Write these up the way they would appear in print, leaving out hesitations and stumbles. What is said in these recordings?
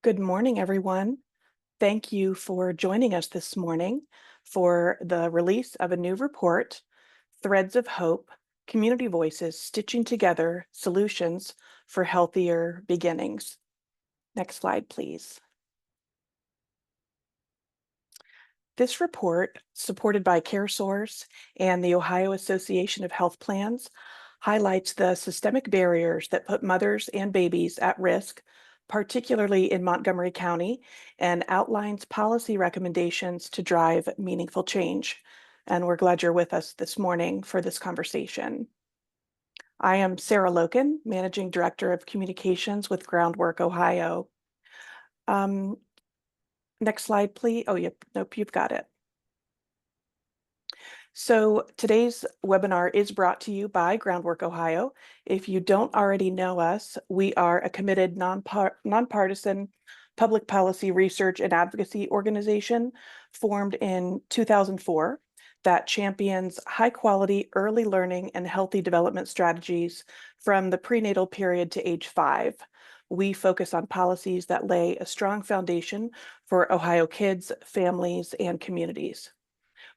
Good morning, everyone. Thank you for joining us this morning for the release of a new report, Threads of Hope, Community Voices Stitching Together Solutions for Healthier Beginnings. Next slide, please. This report, supported by CareSource and the Ohio Association of Health Plans, highlights the systemic barriers that put mothers and babies at risk, particularly in Montgomery County, and outlines policy recommendations to drive meaningful change. And we're glad you're with us this morning for this conversation. I am Sarah Loken, Managing Director of Communications with Groundwork Ohio. Next slide, please. Oh, yep, nope, you've got it. So today's webinar is brought to you by Groundwork Ohio. If you don't already know us, we are a committed nonpartisan public policy research and advocacy organization formed in 2004 that champions high quality early learning and healthy development strategies from the prenatal period to age 5. We focus on policies that lay a strong foundation for Ohio kids, families, and communities.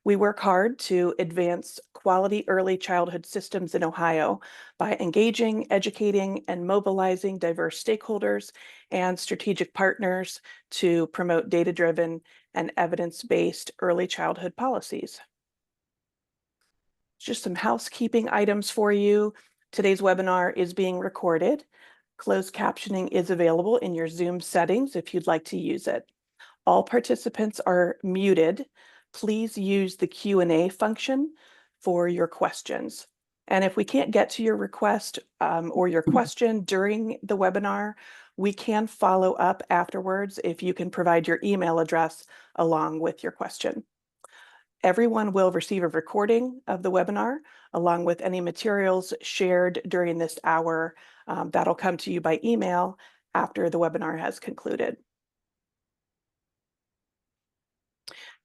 We work hard to advance quality early childhood systems in Ohio by engaging, educating, and mobilizing diverse stakeholders and strategic partners to promote data-driven and evidence-based early childhood policies. Just some housekeeping items for you. Today's webinar is being recorded. Closed captioning is available in your Zoom settings if you'd like to use it. All participants are muted. Please use the Q&A function for your questions. And if we can't get to your request or your question during the webinar, we can follow up afterwards if you can provide your email address along with your question. Everyone will receive a recording of the webinar along with any materials shared during this hour. That'll come to you by email after the webinar has concluded.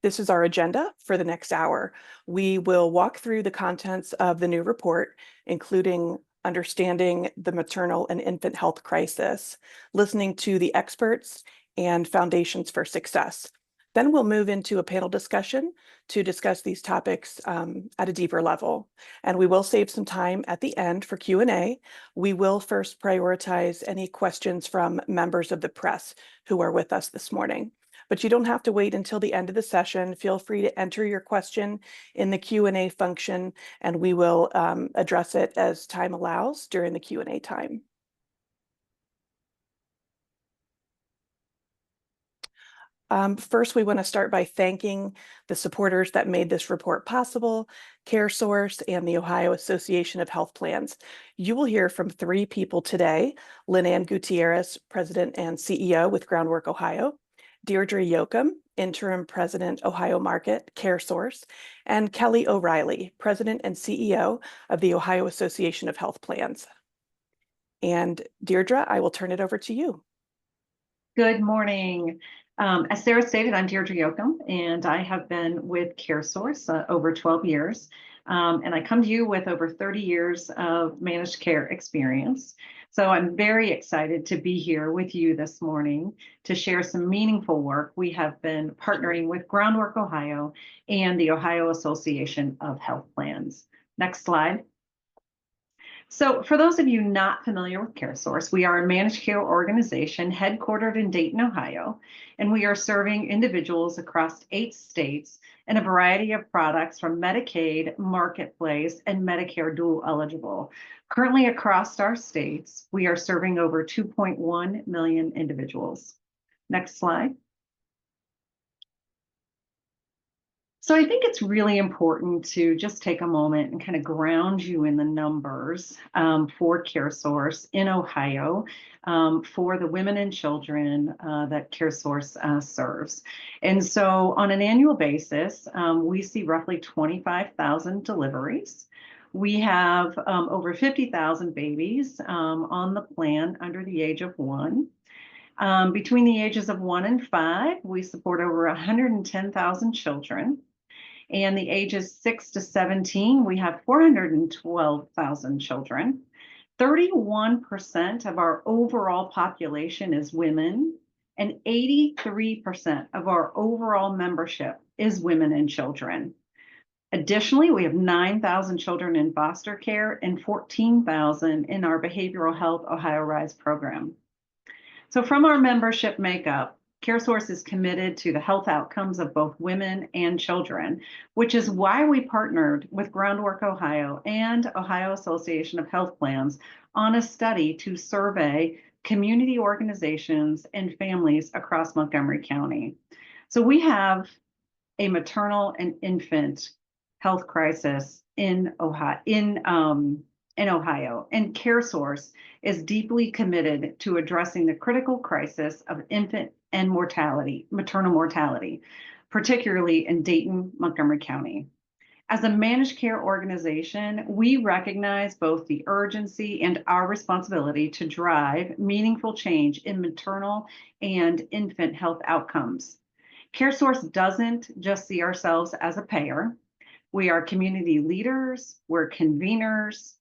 This is our agenda for the next hour. We will walk through the contents of the new report, including understanding the maternal and infant health crisis, listening to the experts, and foundations for success. Then we'll move into a panel discussion to discuss these topics at a deeper level. And we will save some time at the end for Q&A. We will first prioritize any questions from members of the press who are with us this morning. But you don't have to wait until the end of the session. Feel free to enter your question in the Q&A function, and we will address it as time allows during the Q&A time. First, we want to start by thanking the supporters that made this report possible, CareSource and the Ohio Association of Health Plans. You will hear from three people today: Lynn Gutierrez, President and CEO with Groundwork Ohio; Deirdre Yoakum, Interim President, Ohio Market, CareSource; and Kelly O'Reilly, President and CEO of the Ohio Association of Health Plans. And Deirdre, I will turn it over to you. Good morning. As Sarah stated, I'm Deirdre Yoakum, and I have been with CareSource over 12 years. And I come to you with over 30 years of managed care experience. So I'm very excited to be here with you this morning to share some meaningful work we have been partnering with Groundwork Ohio and the Ohio Association of Health Plans. Next slide. So for those of you not familiar with CareSource, we are a managed care organization headquartered in Dayton, Ohio, and we are serving individuals across 8 states in a variety of products from Medicaid, Marketplace, and Medicare dual eligible. Currently across our states, we are serving over 2.1 million individuals. Next slide. So I think it's really important to just take a moment and kind of ground you in the numbers for CareSource in Ohio for the women and children that CareSource serves. And so on an annual basis, we see roughly 25,000 deliveries. We have over 50,000 babies on the plan under the age of 1. Between the ages of 1 and 5, we support over 110,000 children. And the ages 6 to 17, we have 412,000 children. 31% of our overall population is women, and 83% of our overall membership is women and children. Additionally, we have 9,000 children in foster care and 14,000 in our Behavioral Health Ohio Rise program. So from our membership makeup, CareSource is committed to the health outcomes of both women and children, which is why we partnered with Groundwork Ohio and Ohio Association of Health Plans on a study to survey community organizations and families across Montgomery County. So we have a maternal and infant health crisis in Ohio, and CareSource is deeply committed to addressing the critical crisis of infant and maternal mortality, particularly in Dayton, Montgomery County. As a managed care organization, we recognize both the urgency and our responsibility to drive meaningful change in maternal and infant health outcomes. CareSource doesn't just see ourselves as a payer. We are community leaders, we're conveners,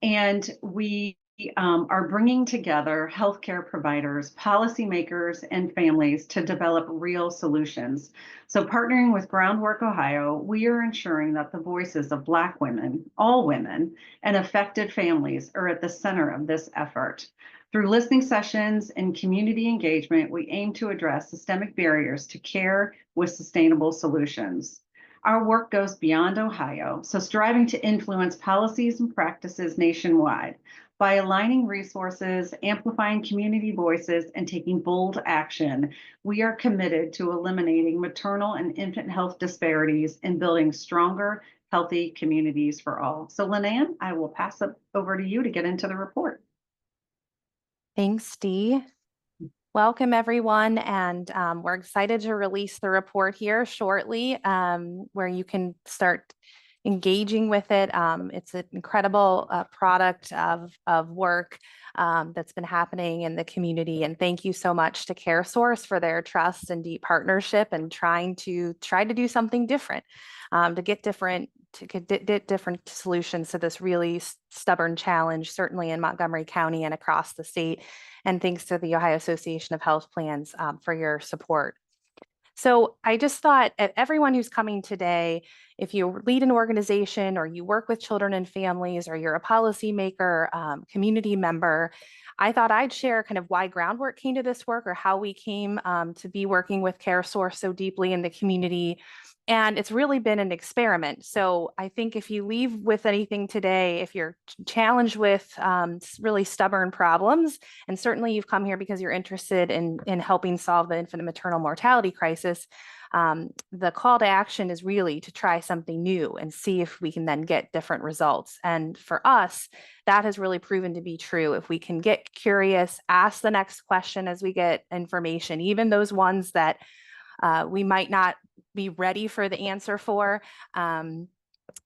and we are bringing together healthcare providers, policymakers, and families to develop real solutions. So partnering with Groundwork Ohio, we are ensuring that the voices of Black women, all women, and affected families are at the center of this effort. Through listening sessions and community engagement, we aim to address systemic barriers to care with sustainable solutions. Our work goes beyond Ohio, so striving to influence policies and practices nationwide. By aligning resources, amplifying community voices, and taking bold action, we are committed to eliminating maternal and infant health disparities and building stronger, healthy communities for all. So Lynn, I will pass it over to you to get into the report. Thanks, Dee. Welcome, everyone, and we're excited to release the report here shortly, where you can start engaging with it. It's an incredible product of work that's been happening in the community, and thank you so much to CareSource for their trust and deep partnership and try to do something different, to get different to get different solutions to this really stubborn challenge, certainly in Montgomery County and across the state. And thanks to the Ohio Association of Health Plans for your support. So I just thought everyone who's coming today, if you lead an organization or you work with children and families, or you're a policymaker, community member, I thought I'd share kind of why Groundwork came to this work, or how we came to be working with CareSource so deeply in the community. And it's really been an experiment. So I think if you leave with anything today, if you're challenged with really stubborn problems, and certainly you've come here because you're interested in helping solve the infant and maternal mortality crisis, the call to action is really to try something new and see if we can then get different results. And for us, that has really proven to be true. If we can get curious, ask the next question as we get information, even those ones that we might not be ready for the answer for,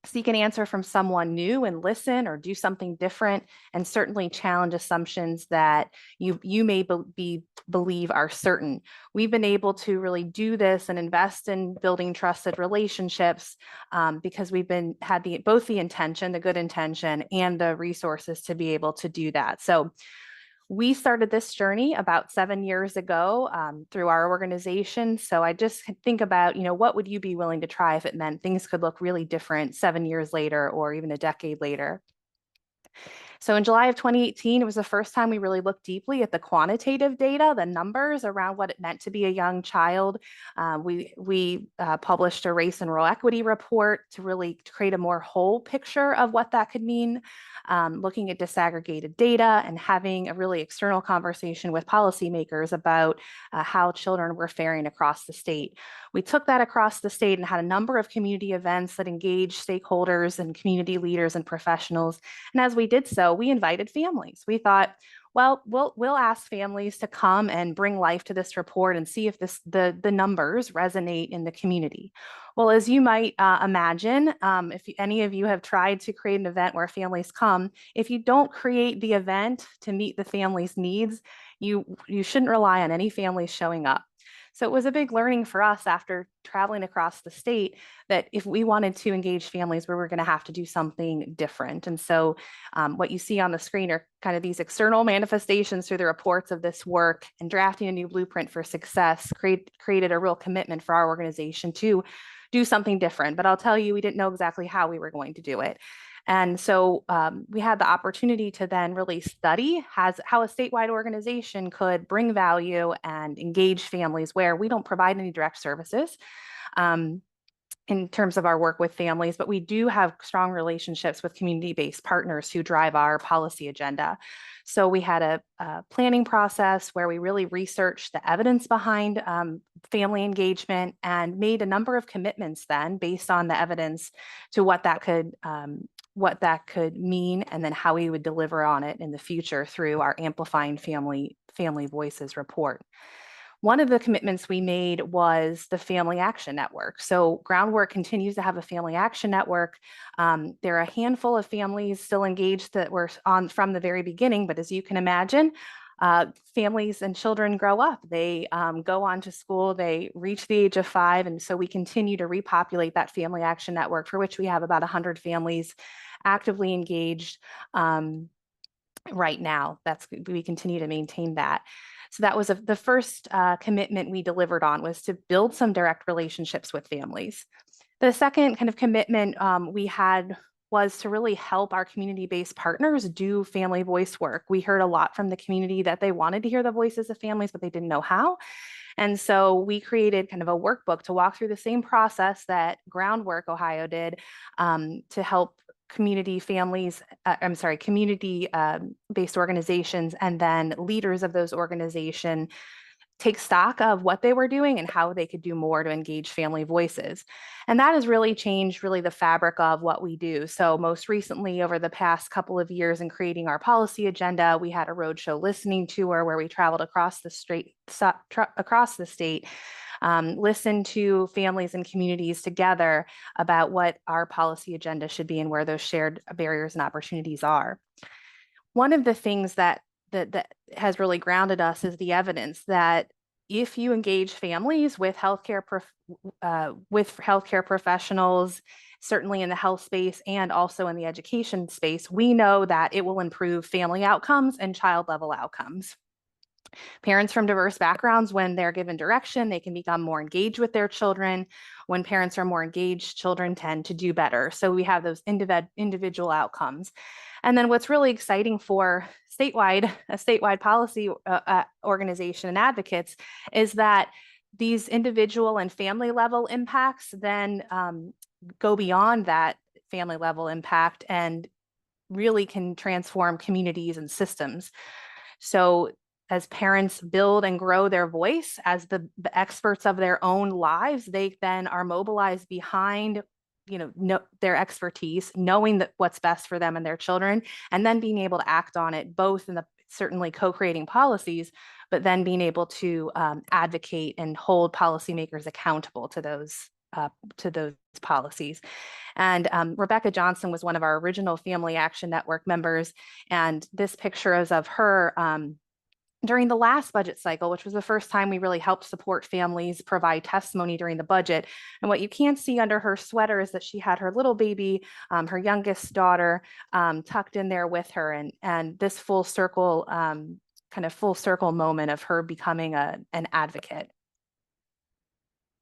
seek an answer from someone new and listen, or do something different, and certainly challenge assumptions that you may believe are certain. We've been able to really do this and invest in building trusted relationships because we've had both the intention, the good intention, and the resources to be able to do that. So we started this journey about 7 years ago through our organization. So I just think about, what would you be willing to try if it meant things could look really different 7 years later, or even a decade later? So in July of 2018, it was the first time we really looked deeply at the quantitative data, the numbers around what it meant to be a young child. We published a race and role equity report to really create a more whole picture of what that could mean, looking at disaggregated data and having a really external conversation with policymakers about how children were faring across the state. We took that across the state and had a number of community events that engaged stakeholders and community leaders and professionals. And as we did so, we invited families. We thought, well, we'll ask families to come and bring life to this report and see if the numbers resonate in the community. Well, as you might imagine, if any of you have tried to create an event where families come, if you don't create the event to meet the family's needs, you shouldn't rely on any families showing up. So it was a big learning for us after traveling across the state that if we wanted to engage families, we were going to have to do something different. And so what you see on the screen are kind of these external manifestations through the reports of this work, and drafting a new blueprint for success created a real commitment for our organization to do something different. But I'll tell you, we didn't know exactly how we were going to do it. And so we had the opportunity to then really study how a statewide organization could bring value and engage families where we don't provide any direct services in terms of our work with families, but we do have strong relationships with community-based partners who drive our policy agenda. So we had a planning process where we really researched the evidence behind family engagement and made a number of commitments then based on the evidence to what that could mean, and then how we would deliver on it in the future through our Amplifying Family Voices report. One of the commitments we made was the Family Action Network. So Groundwork continues to have a Family Action Network. There are a handful of families still engaged that were on from the very beginning, but as you can imagine, families and children grow up. They go on to school, they reach the age of 5, and so we continue to repopulate that Family Action Network, for which we have about 100 families actively engaged right now. We continue to maintain that. So that was the first commitment we delivered on, was to build some direct relationships with families. The second kind of commitment we had was to really help our community-based partners do family voice work. We heard a lot from the community that they wanted to hear the voices of families, but they didn't know how. And so we created kind of a workbook to walk through the same process that Groundwork Ohio did to help community-based organizations, and then leaders of those organizations take stock of what they were doing and how they could do more to engage family voices. And that has really changed the fabric of what we do. So most recently, over the past couple of years in creating our policy agenda, we had a roadshow listening tour where we traveled across the state, listen to families and communities together about what our policy agenda should be and where those shared barriers and opportunities are. One of the things that has really grounded us is the evidence that if you engage families with healthcare professionals certainly in the health space and also in the education space, we know that it will improve family outcomes and child level outcomes. Parents from diverse backgrounds, when they're given direction, they can become more engaged with their children. When parents are more engaged, children tend to do better. So we have those individual outcomes. And then what's really exciting for a statewide policy organization and advocates is that these individual and family level impacts then go beyond that family level impact and really can transform communities and systems. So as parents build and grow their voice as the experts of their own lives, they then are mobilized behind their expertise, knowing that what's best for them and their children, and then being able to act on it, both in the certainly co-creating policies, but then being able to advocate and hold policymakers accountable to those policies. And Rebecca Johnson was one of our original Family Action Network members, and this picture is of her during the last budget cycle, which was the first time we really helped support families provide testimony during the budget. And what you can't see under her sweater is that she had her little baby, her youngest daughter, tucked in there with her. And this full circle moment of her becoming an advocate.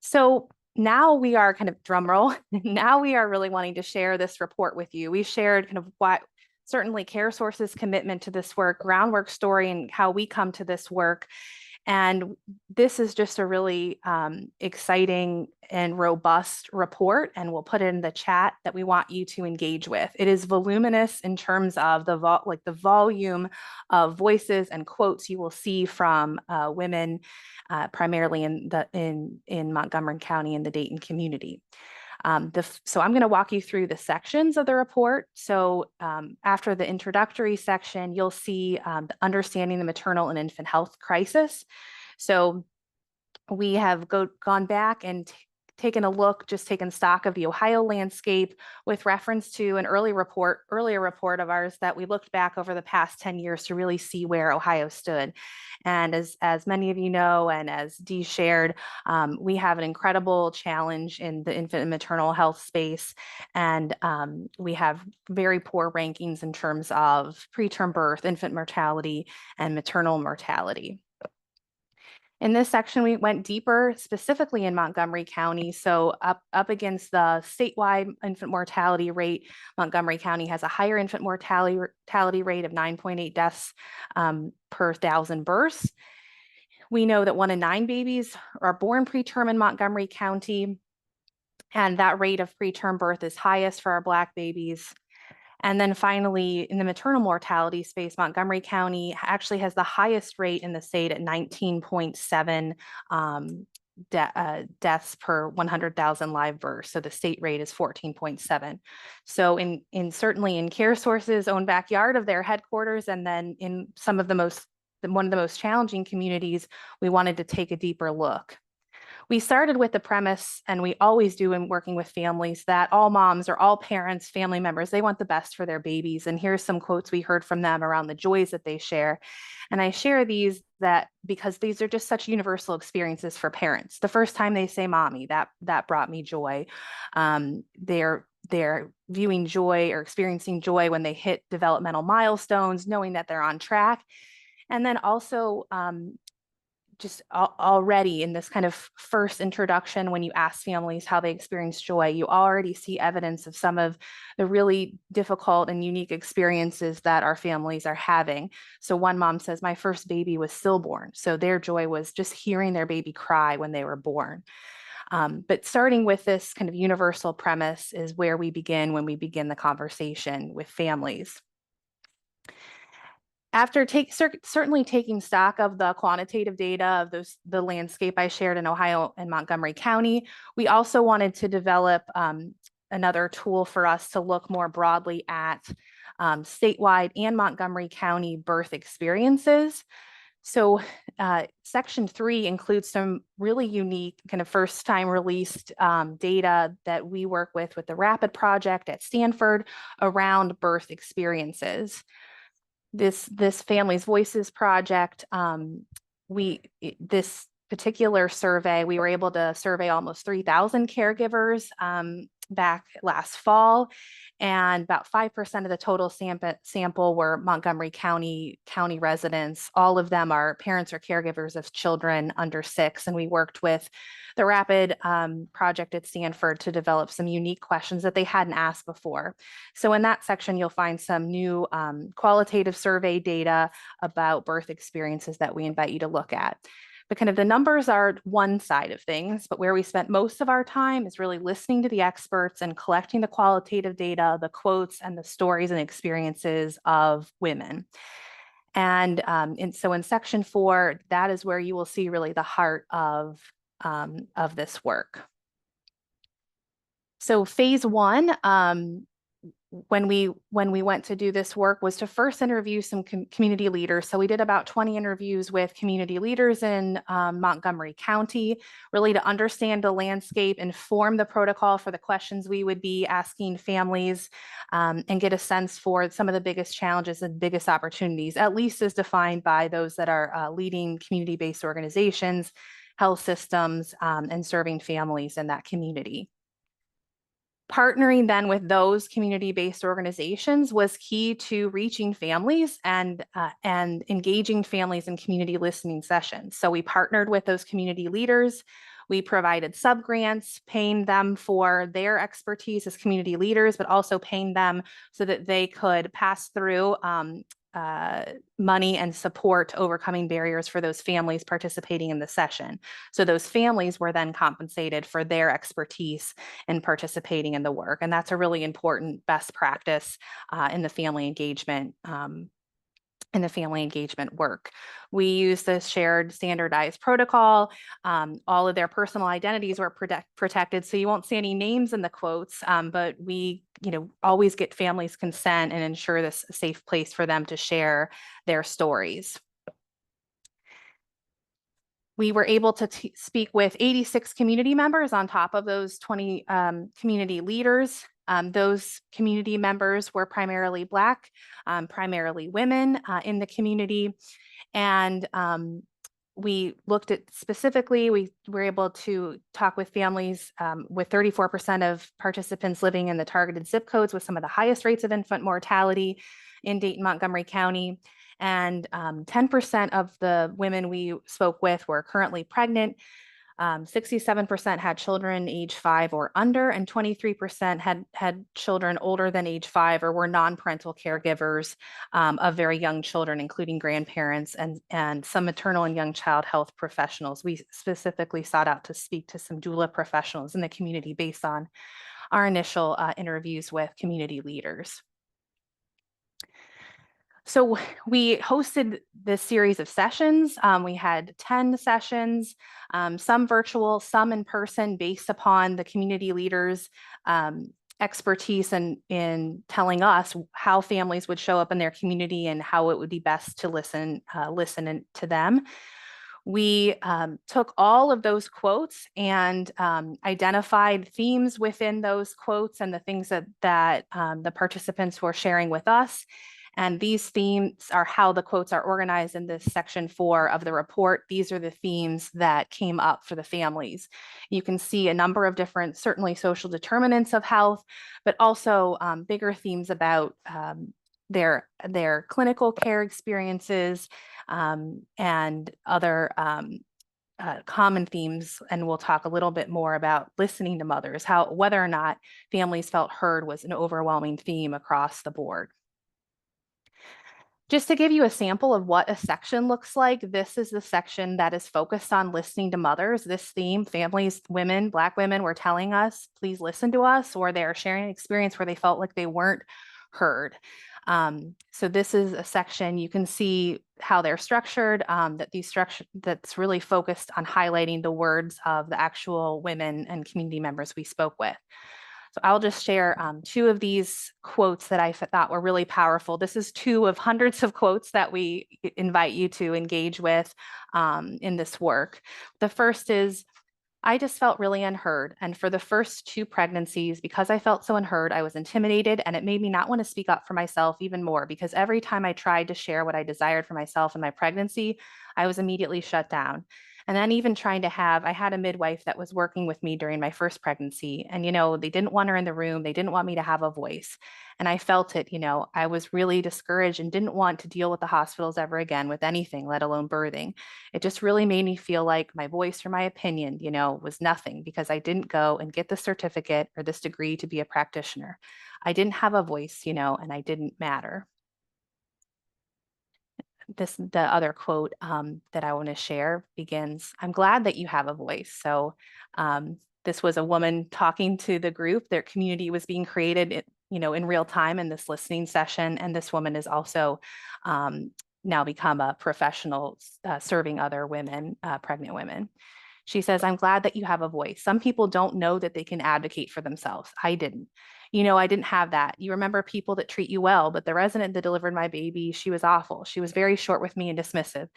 So now we are drum roll. Now we are really wanting to share this report with you. We shared what certainly CareSource's commitment to this work, Groundwork story, and how we come to this work. And this is just a really exciting and robust report, and we'll put it in the chat that we want you to engage with. It is voluminous in terms of the volume of voices and quotes you will see from women, primarily in Montgomery County and the Dayton community. So I'm going to walk you through the sections of the report. So after the introductory section, you'll see the understanding the maternal and infant health crisis. So we have gone back and taken a look, just taken stock of the Ohio landscape with reference to an earlier report of ours that we looked back over the past 10 years to really see where Ohio stood. And as many of you know, and as Dee shared, we have an incredible challenge in the infant and maternal health space. And we have very poor rankings in terms of preterm birth, infant mortality, and maternal mortality. In this section, we went deeper, specifically in Montgomery County. So up against the statewide infant mortality rate, Montgomery County has a higher infant mortality rate of 9.8 deaths per 1,000 births. We know that 1 in 9 babies are born preterm in Montgomery County, and that rate of preterm birth is highest for our Black babies. And then finally, in the maternal mortality space, Montgomery County actually has the highest rate in the state at 19.7 deaths per 100,000 live births. So the state rate is 14.7. So certainly in CareSource's own backyard of their headquarters, and then in some of one of the most challenging communities, we wanted to take a deeper look. We started with the premise, and we always do in working with families, that all moms or all parents, family members, they want the best for their babies. And here's some quotes we heard from them around the joys that they share. And I share these because these are just such universal experiences for parents. The first time they say mommy, that brought me joy. They're viewing joy or experiencing joy when they hit developmental milestones, knowing that they're on track. And then also, just already in this kind of first introduction, when you ask families how they experience joy, you already see evidence of some of the really difficult and unique experiences that our families are having. So one mom says, my first baby was stillborn. So their joy was just hearing their baby cry when they were born. But starting with this kind of universal premise is where we begin when we begin the conversation with families. After certainly taking stock of the quantitative data of the landscape I shared in Ohio and Montgomery County, we also wanted to develop another tool for us to look more broadly at statewide and Montgomery County birth experiences. So section 3 includes some really unique kind of first time released data that we work with the RAPID project at Stanford around birth experiences. This Families Voices project, this particular survey, we were able to survey almost 3,000 caregivers back last fall, and about 5% of the total sample were Montgomery County residents. All of them are parents or caregivers of children under 6, and we worked with the RAPID project at Stanford to develop some unique questions that they hadn't asked before. So in that section, you'll find some new qualitative survey data about birth experiences that we invite you to look at. But kind of the numbers are one side of things, but where we spent most of our time is really listening to the experts and collecting the qualitative data, the quotes, and the stories and experiences of women. And so in section 4, that is where you will see really the heart of this work. So phase 1, when we went to do this work, was to first interview some community leaders. So we did about 20 interviews with community leaders in Montgomery County, really to understand the landscape, inform the protocol for the questions we would be asking families, and get a sense for some of the biggest challenges and biggest opportunities, at least as defined by those that are leading community-based organizations, health systems, and serving families in that community. Partnering then with those community-based organizations was key to reaching families and engaging families in community listening sessions. So we partnered with those community leaders. We provided subgrants, paying them for their expertise as community leaders, but also paying them so that they could pass through money and support overcoming barriers for those families participating in the session. So those families were then compensated for their expertise in participating in the work. And that's a really important best practice in the family engagement work. We use this shared standardized protocol. All of their personal identities were protected, so you won't see any names in the quotes, but we always get families' consent and ensure this a safe place for them to share their stories. We were able to speak with 86 community members on top of those 20 community leaders. Those community members were primarily Black, primarily women in the community. And we looked at specifically, we were able to talk with families with 34% of participants living in the targeted zip codes with some of the highest rates of infant mortality in Dayton, Montgomery County. And 10% of the women we spoke with were currently pregnant. 67% had children age 5 or under, and 23% had children older than age 5 or were non-parental caregivers of very young children, including grandparents and some maternal and young child health professionals. We specifically sought out to speak to some doula professionals in the community based on our initial interviews with community leaders. So we hosted this series of sessions. We had 10 sessions, some virtual, some in person, based upon the community leaders' expertise in telling us how families would show up in their community and how it would be best to listen to them. We took all of those quotes and identified themes within those quotes and the things that the participants were sharing with us. And these themes are how the quotes are organized in this section 4 of the report. These are the themes that came up for the families. You can see a number of different, certainly social determinants of health, but also bigger themes about their clinical care experiences and other common themes. And we'll talk a little bit more about listening to mothers, whether or not families felt heard was an overwhelming theme across the board. Just to give you a sample of what a section looks like, this is the section that is focused on listening to mothers. This theme, families, women, Black women were telling us, please listen to us, or they're sharing an experience where they felt like they weren't heard. So this is a section, you can see how they're structured, that's really focused on highlighting the words of the actual women and community members we spoke with. So I'll just share 2 of these quotes that I thought were really powerful. This is 2 of hundreds of quotes that we invite you to engage with in this work. The first is, I just felt really unheard. And for the first 2 pregnancies, because I felt so unheard, I was intimidated, and it made me not want to speak up for myself even more, because every time I tried to share what I desired for myself in my pregnancy, I was immediately shut down. And then even trying to I had a midwife that was working with me during my first pregnancy, and, they didn't want her in the room. They didn't want me to have a voice. And I felt it, I was really discouraged and didn't want to deal with the hospitals ever again with anything, let alone birthing. It just really made me feel like my voice or my opinion, was nothing because I didn't go and get the certificate or this degree to be a practitioner. I didn't have a voice, and I didn't matter. The other quote that I want to share begins, "I'm glad that you have a voice." So this was a woman talking to the group. Their community was being created, in real time in this listening session. And this woman is also now become a professional serving other women, pregnant women. She says, "I'm glad that you have a voice. Some people don't know that they can advocate for themselves. I didn't. I didn't have that. You remember people that treat you well, but the resident that delivered my baby, she was awful. She was very short with me and dismissive.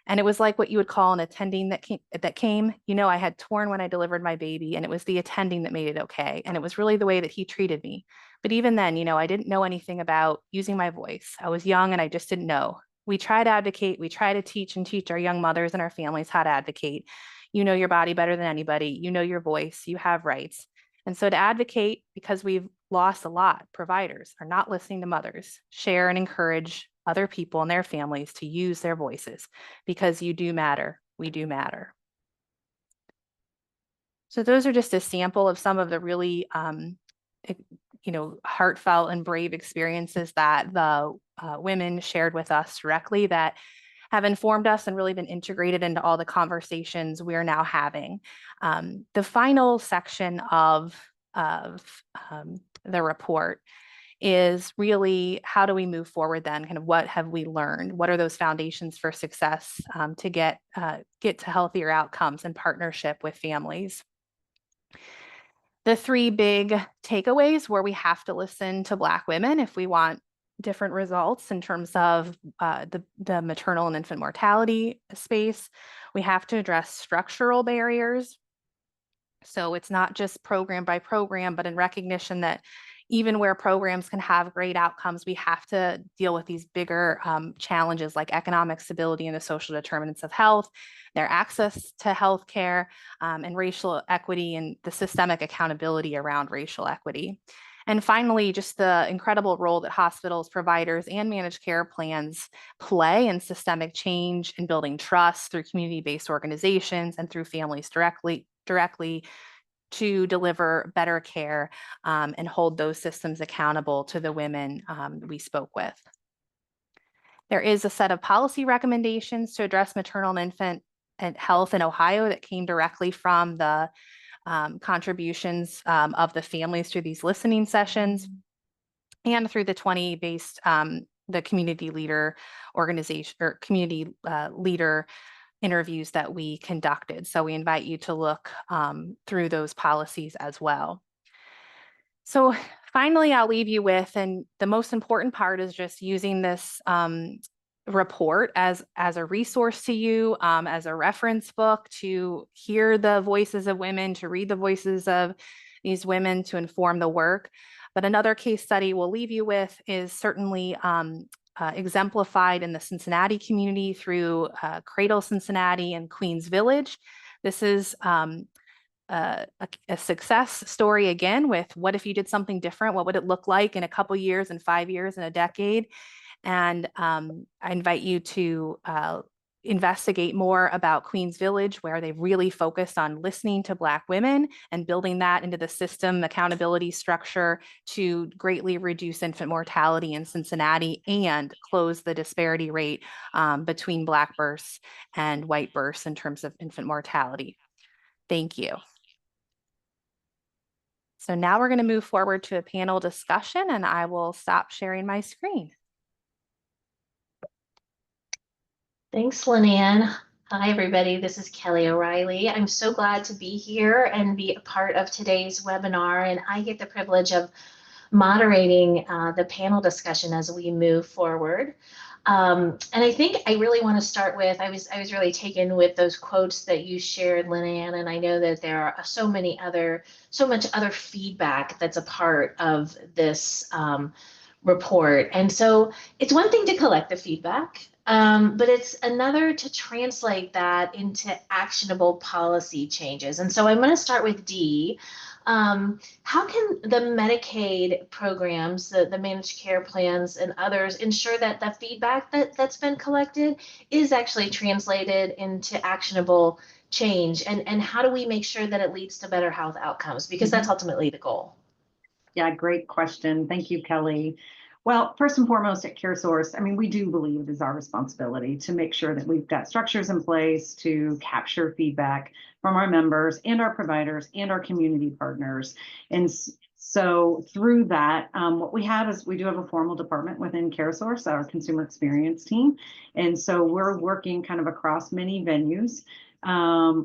And it was like what you would call an attending that came. I had torn when I delivered my baby, and it was the attending that made it okay. And it was really the way that he treated me. But even then, I didn't know anything about using my voice. I was young and I just didn't know. We try to advocate. We try to teach our young mothers and our families how to advocate. You know your body better than anybody. You know your voice. You have rights. And so to advocate, because we've lost a lot, providers are not listening to mothers. Share and encourage other people and their families to use their voices, because you do matter. We do matter." So those are just a sample of some of the really, heartfelt and brave experiences that the women shared with us directly that have informed us and really been integrated into all the conversations we're now having. The final section of the report is really, how do we move forward then? Kind of what have we learned? What are those foundations for success to get to healthier outcomes in partnership with families? The three big takeaways where we have to listen to Black women if we want different results in terms of the maternal and infant mortality space. We have to address structural barriers. So it's not just program by program, but in recognition that even where programs can have great outcomes, we have to deal with these bigger challenges like economic stability and the social determinants of health, their access to healthcare, and racial equity and the systemic accountability around racial equity. And finally, just the incredible role that hospitals, providers, and managed care plans play in systemic change and building trust through community-based organizations and through families directly to deliver better care and hold those systems accountable to the women we spoke with. There is a set of policy recommendations to address maternal and infant health in Ohio that came directly from the contributions of the families through these listening sessions and through the 20-based the community leader organization or community leader interviews that we conducted. So we invite you to look through those policies as well. So finally, I'll leave you with, and the most important part is just using this report as a resource to you, as a reference book to hear the voices of women, to read the voices of these women, to inform the work. But another case study we'll leave you with is certainly exemplified in the Cincinnati community through Cradle Cincinnati and Queens Village. This is a success story again with what if you did something different? What would it look like in a couple years and 5 years and a decade? And I invite you to investigate more about Queens Village, where they've really focused on listening to Black women and building that into the system accountability structure to greatly reduce infant mortality in Cincinnati and close the disparity rate between Black births and white births in terms of infant mortality. Thank you. So now we're going to move forward to a panel discussion, and I will stop sharing my screen. Thanks, Lynanne. Hi, everybody. This is Kelly O'Reilly. I'm so glad to be here and be a part of today's webinar, and I get the privilege of moderating the panel discussion as we move forward. And I think I really want to start with, I was really taken with those quotes that you shared, Lynanne, and I know that there are so much other feedback that's a part of this report. And so it's one thing to collect the feedback, But it's another to translate that into actionable policy changes. And so I'm going to start with D. How can the Medicaid programs, the managed care plans, and others ensure that the feedback that's been collected is actually translated into actionable change? And how do we make sure that it leads to better health outcomes? Because that's ultimately the goal. Yeah, great question. Thank you, Kelly. Well, first and foremost at CareSource, I mean, we do believe it is our responsibility to make sure that we've got structures in place to capture feedback from our members and our providers and our community partners. And so through that, what we have is we do have a formal department within CareSource, our consumer experience team. And so we're working kind of across many venues,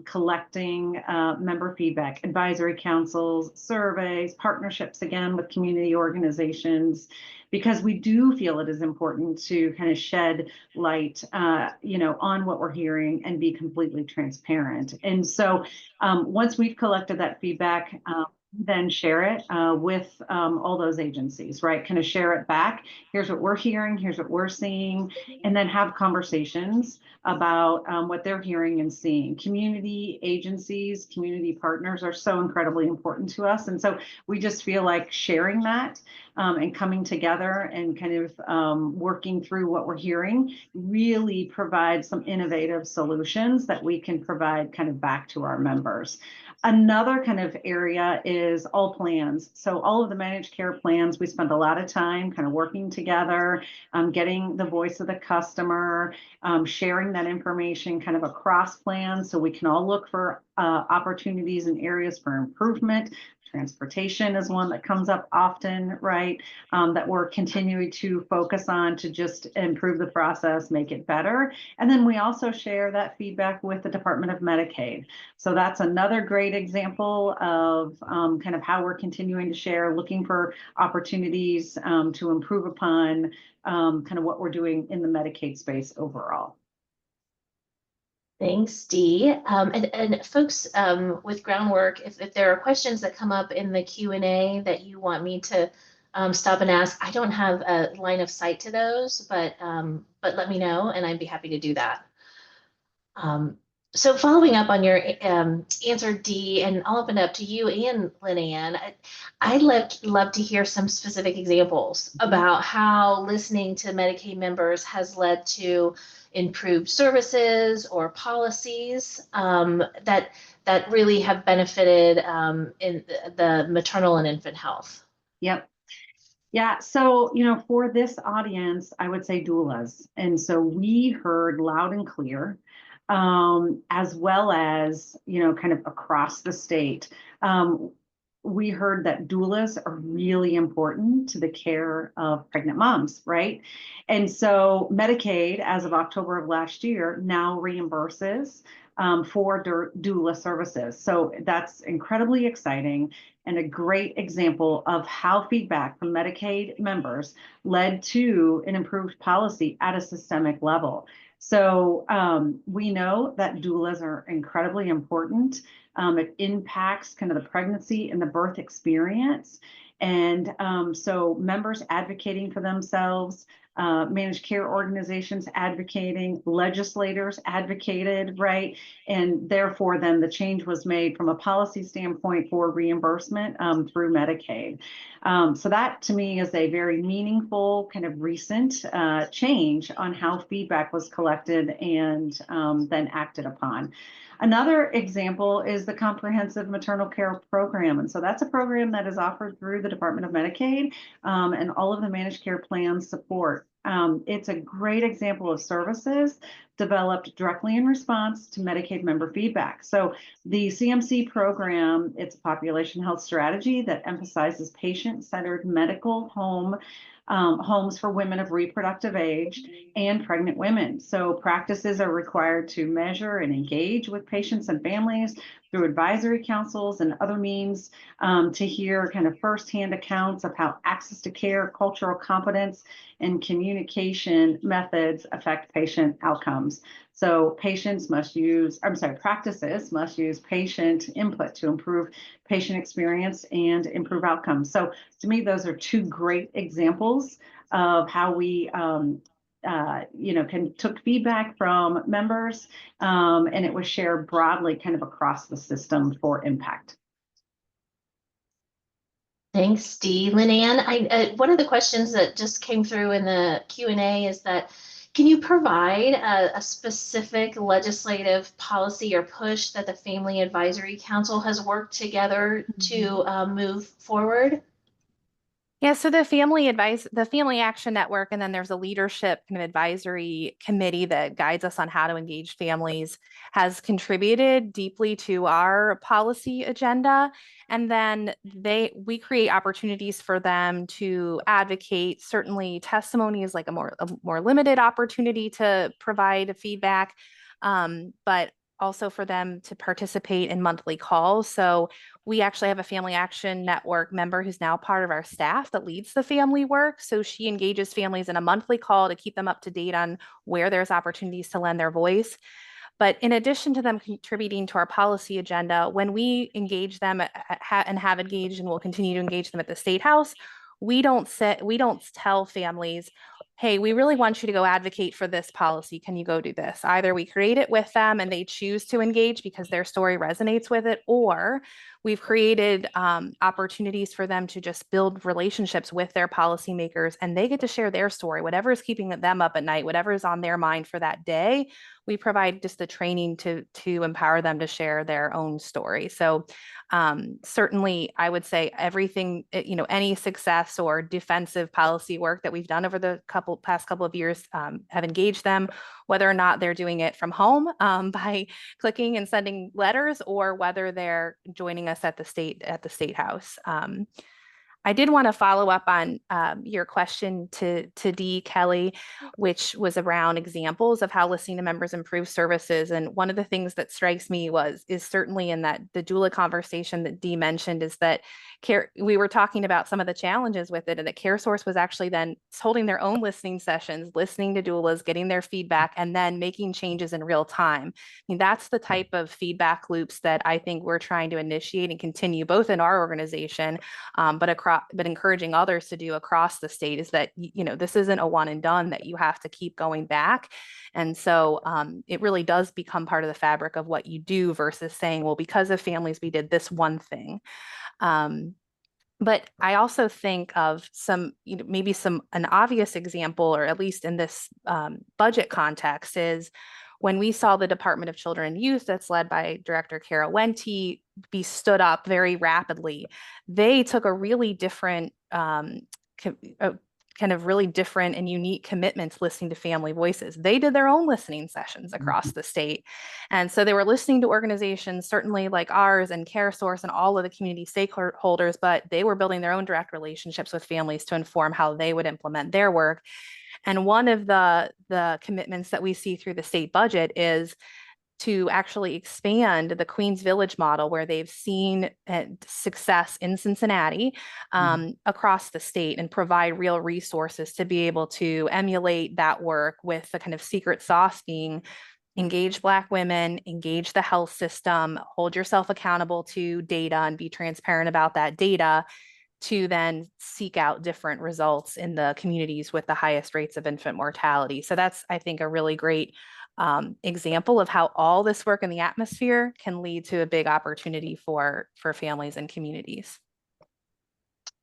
collecting member feedback, advisory councils, surveys, partnerships, again, with community organizations, because we do feel it is important to kind of shed light, on what we're hearing and be completely transparent. And so once we've collected that feedback, then share it with all those agencies, right? Kind of share it back. Here's what we're hearing, here's what we're seeing, and then have conversations about what they're hearing and seeing. Community agencies, community partners are so incredibly important to us. And so we just feel like sharing that and coming together and kind of working through what we're hearing really provides some innovative solutions that we can provide kind of back to our members. Another kind of area is all plans. So all of the managed care plans, we spend a lot of time kind of working together, getting the voice of the customer, sharing that information kind of across plans so we can all look for opportunities and areas for improvement. Transportation is one that comes up often, right? That we're continuing to focus on to just improve the process, make it better. And then we also share that feedback with the Department of Medicaid. So that's another great example of kind of how we're continuing to share, looking for opportunities to improve upon kind of what we're doing in the Medicaid space overall. Thanks, Dee. And folks with Groundwork, if there are questions that come up in the Q&A that you want me to stop and ask, I don't have a line of sight to those, but let me know and I'd be happy to do that. So following up on your answer, Dee, and I'll open it up to you and Lynn-Ann, I'd love to hear some specific examples about how listening to Medicaid members has led to improved services or policies that really have benefited in the maternal and infant health. Yep. Yeah, so, for this audience, I would say doulas. And so we heard loud and clear, as well as, kind of across the state. We heard that doulas are really important to the care of pregnant moms, right? And so Medicaid, as of October of last year, now reimburses for doula services. So that's incredibly exciting and a great example of how feedback from Medicaid members led to an improved policy at a systemic level. So we know that doulas are incredibly important. It impacts kind of the pregnancy and the birth experience. And so members advocating for themselves, managed care organizations advocating, legislators advocated, right? And therefore, then the change was made from a policy standpoint for reimbursement through Medicaid. So that to me is a very meaningful kind of recent change on how feedback was collected and then acted upon. Another example is the Comprehensive Maternal Care Program. And so that's a program that is offered through the Department of Medicaid and all of the managed care plans support. It's a great example of services developed directly in response to Medicaid member feedback. So the CMC program, it's a population health strategy that emphasizes patient-centered medical homes for women of reproductive age and pregnant women. So practices are required to measure and engage with patients and families through advisory councils and other means to hear kind of firsthand accounts of how access to care, cultural competence, and communication methods affect patient outcomes. So practices must use patient input to improve patient experience and improve outcomes. So to me, those are two great examples of how we took feedback from members, and it was shared broadly kind of across the system for impact. Thanks, Dee. Lynn-Ann, one of the questions that just came through in the Q&A is that, can you provide a specific legislative policy or push that the Family Advisory Council has worked together to move forward? Yeah, so the Family Action Network, and then there's a leadership kind of advisory committee that guides us on how to engage families, has contributed deeply to our policy agenda. And then we create opportunities for them to advocate. Certainly testimony is like a more limited opportunity to provide feedback, but also for them to participate in monthly calls. So we actually have a Family Action Network member who's now part of our staff that leads the family work. So she engages families in a monthly call to keep them up to date on where there's opportunities to lend their voice. But in addition to them contributing to our policy agenda, when we engage them and have engaged and will continue to engage them at the State House, we don't tell families, hey, we really want you to go advocate for this policy. Can you go do this? Either we create it with them and they choose to engage because their story resonates with it, or we've created opportunities for them to just build relationships with their policymakers, and they get to share their story, whatever is keeping them up at night, whatever is on their mind for that day. We provide just the training to empower them to share their own story. So certainly I would say everything, any success or defensive policy work that we've done over the past couple of years have engaged them, whether or not they're doing it from home by clicking and sending letters, or whether they're joining us at the State House. I did want to follow up on your question to Dee, Kelly, which was around examples of how listening to members improves services. And one of the things that strikes me is certainly in that the doula conversation that Dee mentioned, is that we were talking about some of the challenges with it, and that CareSource was actually then holding their own listening sessions, listening to doulas, getting their feedback, and then making changes in real time. I mean, that's the type of feedback loops that I think we're trying to initiate and continue both in our organization, but encouraging others to do across the state, is that, this isn't a one and done, that you have to keep going back. And so it really does become part of the fabric of what you do, versus saying, well, because of families, we did this one thing. But I also think of maybe an obvious example, or at least in this budget context, is when we saw the Department of Children and Youth, that's led by Director Kara Wente, be stood up very rapidly. They took a really different, kind of really different and unique commitments listening to family voices. They did their own listening sessions across the state. And so they were listening to organizations, certainly like ours and CareSource and all of the community stakeholders, but they were building their own direct relationships with families to inform how they would implement their work. And one of the commitments that we see through the state budget is to actually expand the Queens Village model, where they've seen success in Cincinnati across the state, and provide real resources to be able to emulate that work, with the kind of secret sauce being engage Black women, engage the health system, hold yourself accountable to data, and be transparent about that data, to then seek out different results in the communities with the highest rates of infant mortality. So that's, I think, a really great example of how all this work in the atmosphere can lead to a big opportunity for families and communities.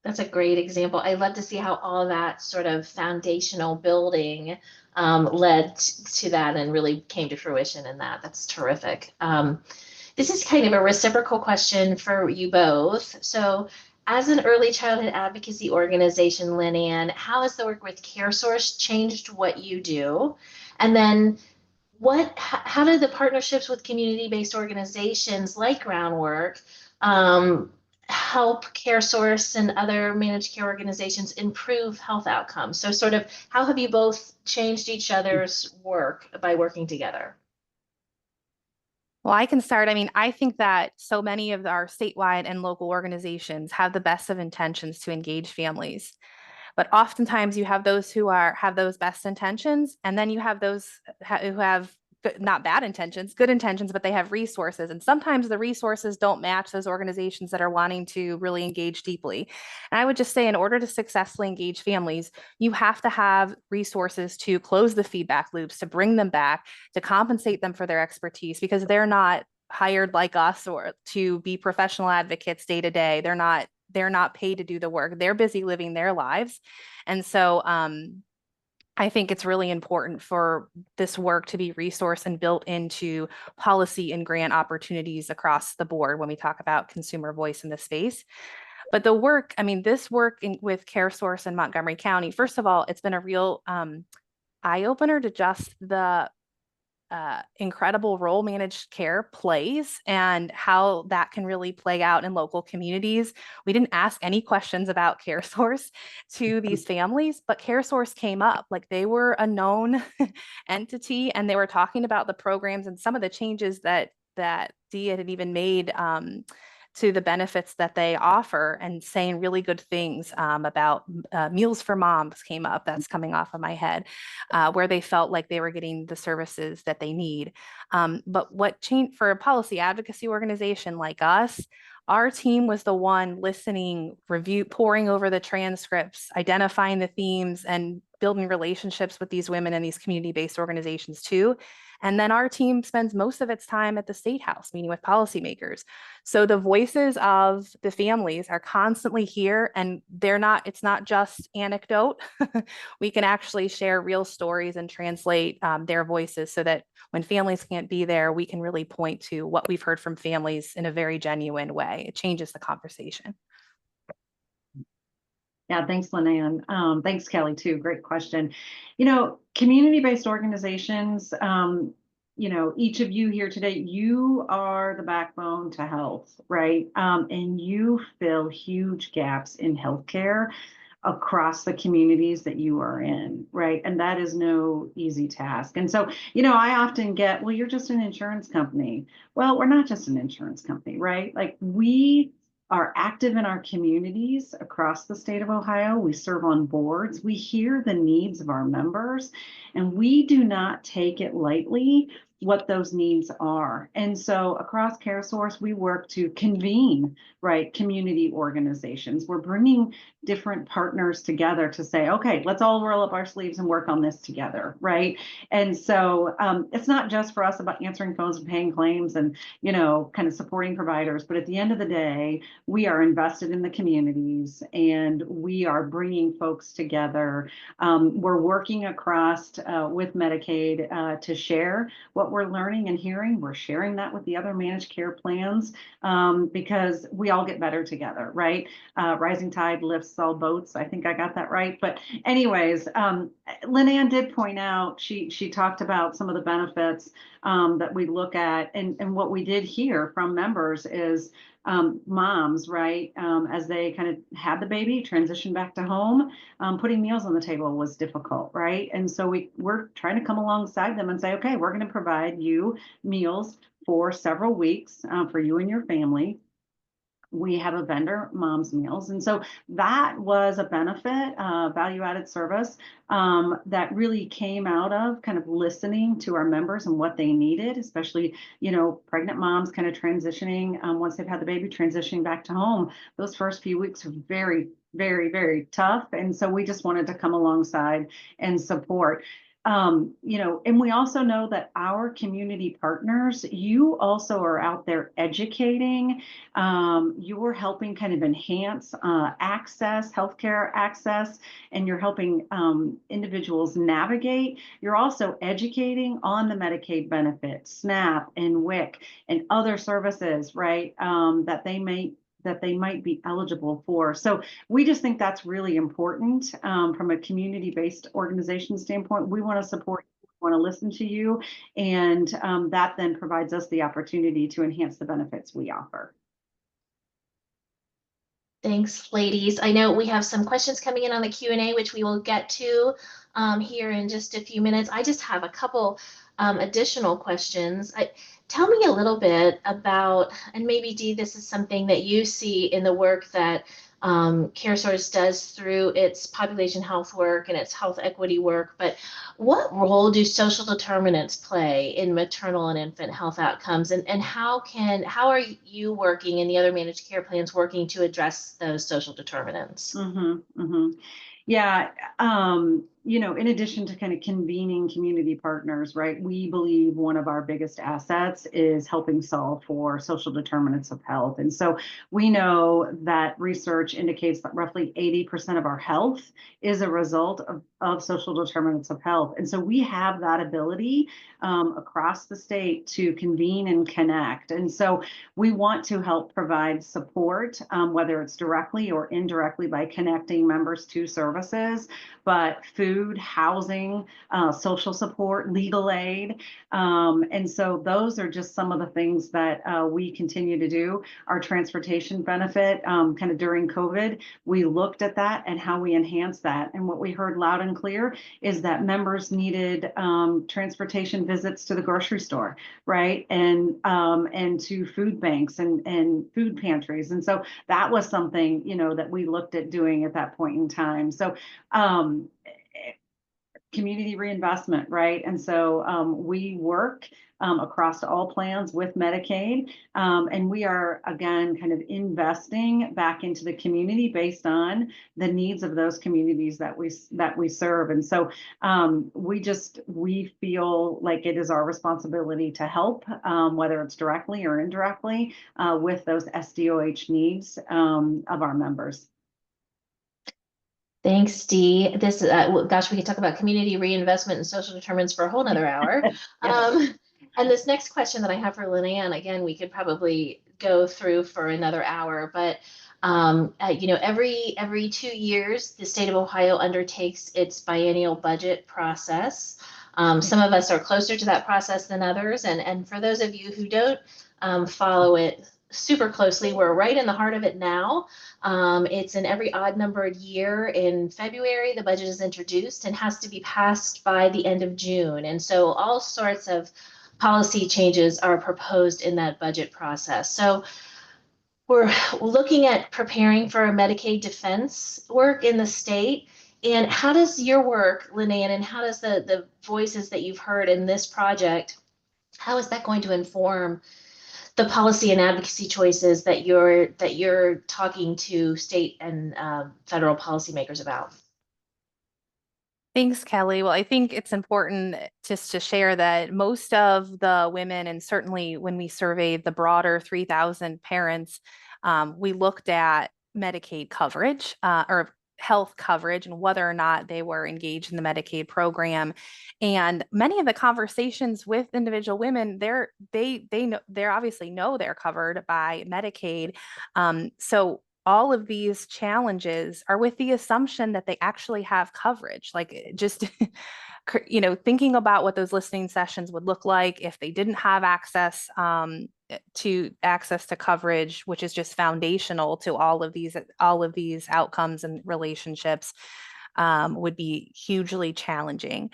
That's a great example. I love to see how all that sort of foundational building led to that and really came to fruition in that. That's terrific. This is kind of a reciprocal question for you both. So as an early childhood advocacy organization, Lynn-Ann, how has the work with CareSource changed what you do? And then how do the partnerships with community-based organizations like Groundwork help CareSource and other managed care organizations improve health outcomes? So sort of, how have you both changed each other's work by working together? Well, I can start. I mean, I think that so many of our statewide and local organizations have the best of intentions to engage families. But oftentimes you have those who have those best intentions, and then you have those who have not bad intentions, good intentions, but they have resources. And sometimes the resources don't match those organizations that are wanting to really engage deeply. And I would just say, in order to successfully engage families, you have to have resources to close the feedback loops, to bring them back, to compensate them for their expertise, because they're not hired like us or to be professional advocates day to day. They're not paid to do the work. They're busy living their lives. And so I think it's really important for this work to be resourced and built into policy and grant opportunities across the board when we talk about consumer voice in this space. But the work, I mean, this work with CareSource in Montgomery County, first of all, it's been a real eye opener to just the incredible role managed care plays and how that can really play out in local communities. We didn't ask any questions about CareSource to these families, but CareSource came up. Like, they were a known entity, and they were talking about the programs and some of the changes that Dee had even made to the benefits that they offer, and saying really good things about Meals for Moms came up. That's coming off of my head, where they felt like they were getting the services that they need. But what changed for a policy advocacy organization like us, our team was the one listening, poring over the transcripts, identifying the themes, and building relationships with these women and these community-based organizations too. And then our team spends most of its time at the State House meeting with policymakers. So the voices of the families are constantly here, and it's not just anecdote. We can actually share real stories and translate their voices, so that when families can't be there, we can really point to what we've heard from families in a very genuine way. It changes the conversation. Yeah, thanks, Linnea. Thanks, Kelly, too. Great question. Community-based organizations, each of you here today, you are the backbone to health, right? And you fill huge gaps in healthcare across the communities that you are in, right? And that is no easy task. And so, I often get, well, you're just an insurance company. Well, we're not just an insurance company, right? Like, we are active in our communities across the state of Ohio. We serve on boards. We hear the needs of our members, and we do not take it lightly what those needs are. And so across CareSource, we work to convene, right, community organizations. We're bringing different partners together to say, okay, let's all roll up our sleeves and work on this together, right? And so it's not just for us about answering phones and paying claims and, kind of supporting providers, but at the end of the day, we are invested in the communities, and we are bringing folks together. We're working across with Medicaid to share what we're learning and hearing. We're sharing that with the other managed care plans because we all get better together, right? Rising tide lifts all boats. I think I got that right. But anyways, Lynn did point out, she talked about some of the benefits that we look at, and what we did hear from members is moms, right, as they kind of had the baby, transition back to home, putting meals on the table was difficult, right? And so we're trying to come alongside them and say, okay, we're going to provide you meals for several weeks for you and your family. We have a vendor, Mom's Meals. And so that was a benefit, value-added service that really came out of kind of listening to our members and what they needed, especially, pregnant moms kind of transitioning once they've had the baby, transitioning back to home. Those first few weeks are very, very, very tough. And so we just wanted to come alongside and support. And we also know that our community partners, you also are out there educating. You're helping kind of enhance access, healthcare access, and you're helping individuals navigate. You're also educating on the Medicaid benefits, SNAP and WIC and other services, right, that they might be eligible for. So we just think that's really important from a community-based organization standpoint. We want to support you, we want to listen to you, and that then provides us the opportunity to enhance the benefits we offer. Thanks, ladies. I know we have some questions coming in on the Q&A, which we will get to here in just a few minutes. I just have a couple additional questions. Tell me a little bit about, and maybe Dee, this is something that you see in the work that CareSource does through its population health work and its health equity work. But what role do social determinants play in maternal and infant health outcomes? And how are you working and the other managed care plans working to address those social determinants? Yeah, in addition to kind of convening community partners, right, we believe one of our biggest assets is helping solve for social determinants of health. And so we know that research indicates that roughly 80% of our health is a result of social determinants of health. And so we have that ability across the state to convene and connect. And so we want to help provide support, whether it's directly or indirectly by connecting members to services, but food, housing, social support, legal aid. And so those are just some of the things that we continue to do. Our transportation benefit, kind of during COVID, we looked at that and how we enhance that. And what we heard loud and clear is that members needed transportation visits to the grocery store, right? And to food banks and food pantries. And so that was something, that we looked at doing at that point in time. So community reinvestment, right? And so we work across all plans with Medicaid, and we are, again, kind of investing back into the community based on the needs of those communities that we serve. And so we feel like it is our responsibility to help, whether it's directly or indirectly, with those SDOH needs of our members. Thanks, Dee. This, gosh, we could talk about community reinvestment and social determinants for a whole nother hour. Yes. And this next question that I have for Lynanne, again, we could probably go through for another hour, but every 2 years, the state of Ohio undertakes its biennial budget process. Some of us are closer to that process than others, and for those of you who don't follow it super closely, we're right in the heart of it now. It's in every odd numbered year. In February, the budget is introduced and has to be passed by the end of June. And so all sorts of policy changes are proposed in that budget process. So we're looking at preparing for a Medicaid defense work in the state. And how does your work, Lynanne, and how does the voices that you've heard in this project, how is that going to inform the policy and advocacy choices that you're talking to state and federal policymakers about? Thanks, Kelly. Well, I think it's important just to share that most of the women, and certainly when we surveyed the broader 3,000 parents, we looked at Medicaid coverage or health coverage and whether or not they were engaged in the Medicaid program. And many of the conversations with individual women, they obviously know they're covered by Medicaid. So all of these challenges are with the assumption that they actually have coverage. Like just, thinking about what those listening sessions would look like if they didn't have access to coverage, which is just foundational to all of these outcomes and relationships, would be hugely challenging.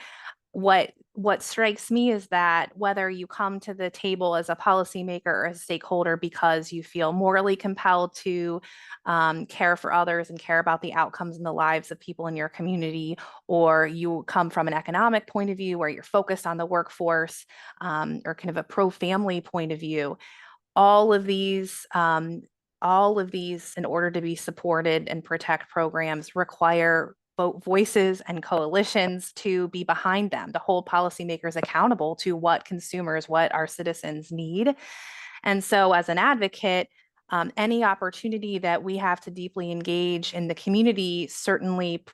What strikes me is that whether you come to the table as a policymaker or a stakeholder because you feel morally compelled to care for others and care about the outcomes in the lives of people in your community, or you come from an economic point of view where you're focused on the workforce, or kind of a pro-family point of view, all of these, in order to be supported and protect programs, require voices and coalitions to be behind them, to hold policymakers accountable to what our citizens need. And so as an advocate, any opportunity that we have to deeply engage in the community certainly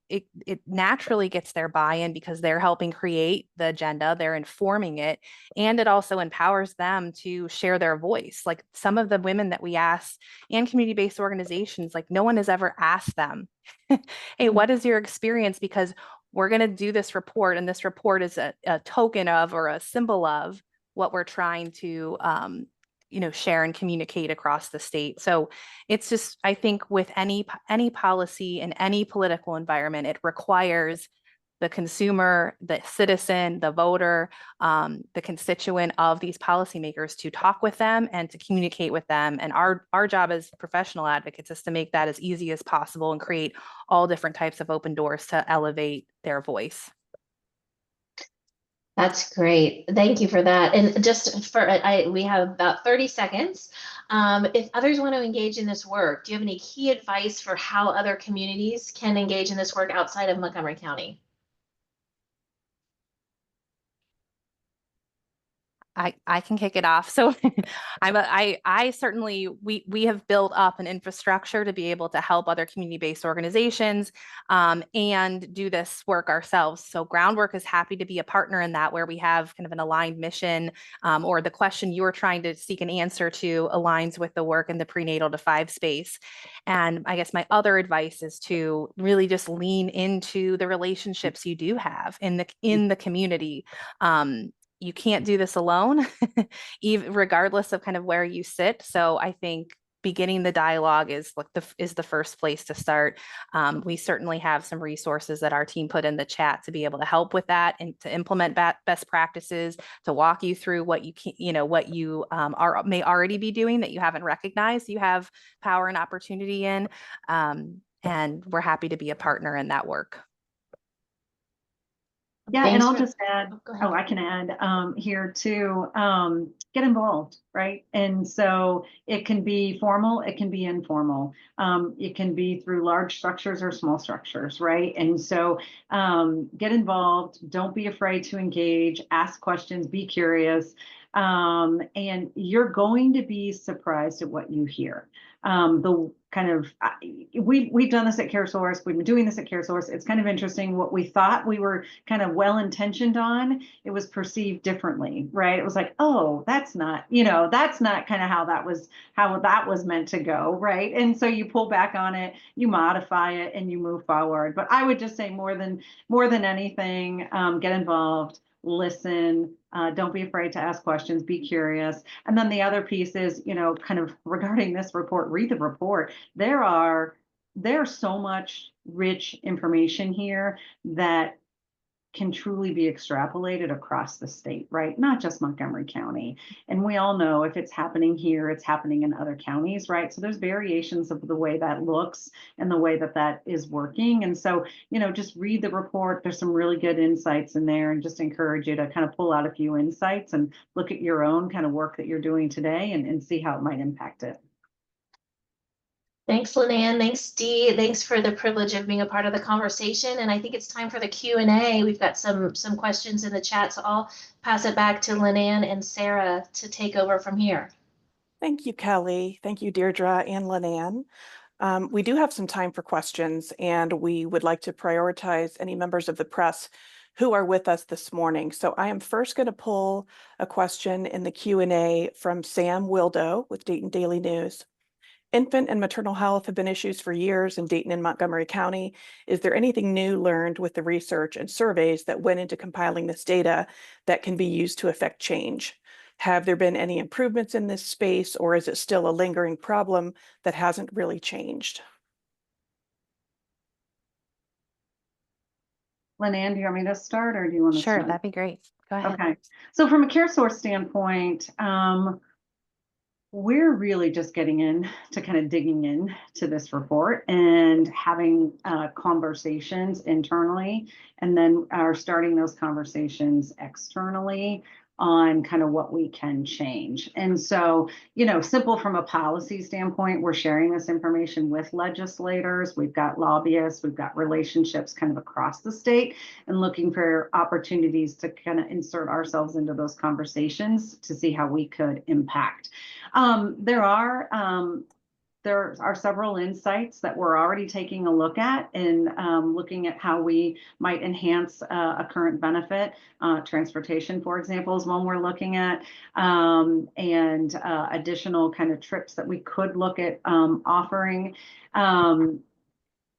it naturally gets their buy-in because they're helping create the agenda, they're informing it, and it also empowers them to share their voice. Like some of the women that we ask and community-based organizations, like no one has ever asked them, hey, what is your experience? Because we're going to do this report, and this report is a token of or a symbol of what we're trying to share and communicate across the state. So it's just, I think with any policy in any political environment, it requires the consumer, the citizen, the voter, the constituent of these policymakers to talk with them and to communicate with them. And our job as professional advocates is to make that as easy as possible and create all different types of open doors to elevate their voice. That's great. Thank you for that. And just for, we have about 30 seconds. If others want to engage in this work, do you have any key advice for how other communities can engage in this work outside of Montgomery County? I can kick it off. So I certainly, we have built up an infrastructure to be able to help other community-based organizations and do this work ourselves. So Groundwork is happy to be a partner in that, where we have kind of an aligned mission, or the question you were trying to seek an answer to aligns with the work in the prenatal to 5 space. And I guess my other advice is to really just lean into the relationships you do have in the community. You can't do this alone, even regardless of kind of where you sit. So I think beginning the dialogue is like the first place to start. We certainly have some resources that our team put in the chat to be able to help with that and to implement best practices, to walk you through what you can, what you may already be doing that you haven't recognized you have power and opportunity in. And we're happy to be a partner in that work. Yeah, and Thanks I'll for- just add, go ahead. I can add here too, get involved, right? And so it can be formal, it can be informal. It can be through large structures or small structures, right? And so get involved, don't be afraid to engage, ask questions, be curious. And you're going to be surprised at what you hear. The kind of, we've done this at CareSource. We've been doing this at CareSource. It's kind of interesting. What we thought we were kind of well-intentioned on, it was perceived differently, right? It was like, oh, that's not kind of how that was meant to go, right? And so you pull back on it, you modify it, and you move forward. But I would just say more than anything, get involved, listen, don't be afraid to ask questions, be curious. And then the other piece is, kind of regarding this report, read the report. There's so much rich information here that can truly be extrapolated across the state, right? Not just Montgomery County. And we all know if it's happening here, it's happening in other counties, right? So there's variations of the way that looks and the way that is working. And so, just read the report. There's some really good insights in there, and just encourage you to kind of pull out a few insights and look at your own kind of work that you're doing today and see how it might impact it. Thanks, Lynanne. Thanks, Dee. Thanks for the privilege of being a part of the conversation. And I think it's time for the Q&A. We've got some questions in the chat, so I'll pass it back to Lynanne and Sarah to take over from here. Thank you, Kelly. Thank you, Deirdre and Lynanne. We do have some time for questions, and we would like to prioritize any members of the press who are with us this morning. So I am first going to pull a question in the Q&A from Sam Wildo with Dayton Daily News. Infant and maternal health have been issues for years in Dayton and Montgomery County. Is there anything new learned with the research and surveys that went into compiling this data that can be used to affect change? Have there been any improvements in this space, or is it still a lingering problem that hasn't really changed? Lynanne, do you want me to start, or do you want to Sure, start? that'd be great. Go ahead. Okay. So from a CareSource standpoint, we're really just getting in to kind of digging in to this report and having conversations internally, and then are starting those conversations externally on kind of what we can change. And so, simple from a policy standpoint, we're sharing this information with legislators. We've got lobbyists, we've got relationships kind of across the state, and looking for opportunities to kind of insert ourselves into those conversations to see how we could impact. There are several insights that we're already taking a look at, and looking at how we might enhance a current benefit. Transportation, for example, is one we're looking at, and additional kind of trips that we could look at offering.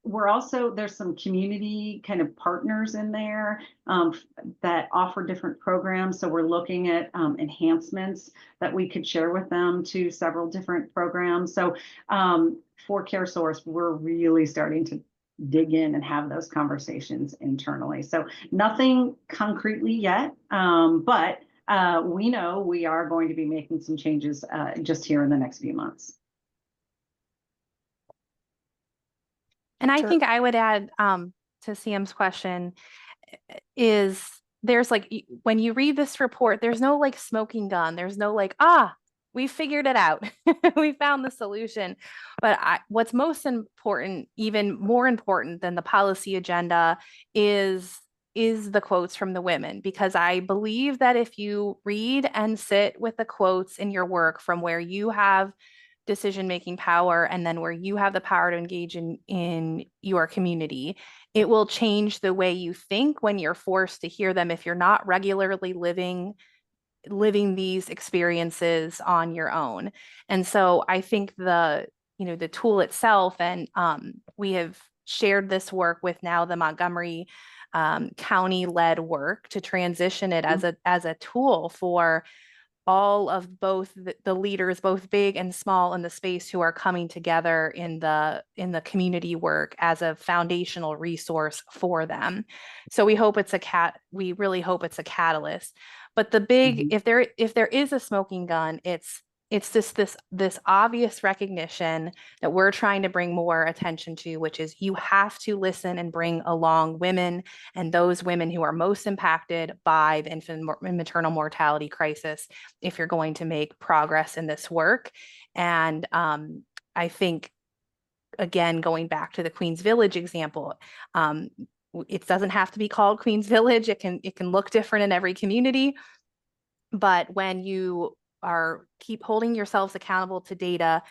There's some community kind of partners in there that offer different programs. So we're looking at enhancements that we could share with them to several different programs. So for CareSource, we're really starting to dig in and have those conversations internally. So nothing concretely yet, but we know we are going to be making some changes just here in the next few months. And I Sure. think I would add to Sam's question is there's like, when you read this report, there's no like smoking gun. There's no like, we figured it out. We found the solution. But what's most important, even more important than the policy agenda, is the quotes from the women, because I believe that if you read and sit with the quotes in your work from where you have decision-making power and then where you have the power to engage in your community, it will change the way you think when you're forced to hear them if you're not regularly living these experiences on your own. And so I think the tool itself, and we have shared this work with now the Montgomery County-led work to transition it as a tool for all of both the leaders, both big and small in the space, who are coming together in the community work as a foundational resource for them. So we really hope it's a catalyst. But the big, if there is a smoking gun, it's just this obvious recognition that we're trying to bring more attention to, which is you have to listen and bring along women and those women who are most impacted by the infant and maternal mortality crisis if you're going to make progress in this work. And I think, again, going back to the Queens Village example, it doesn't have to be called Queens Village. It can look different in every community. But when you keep holding yourselves accountable to data,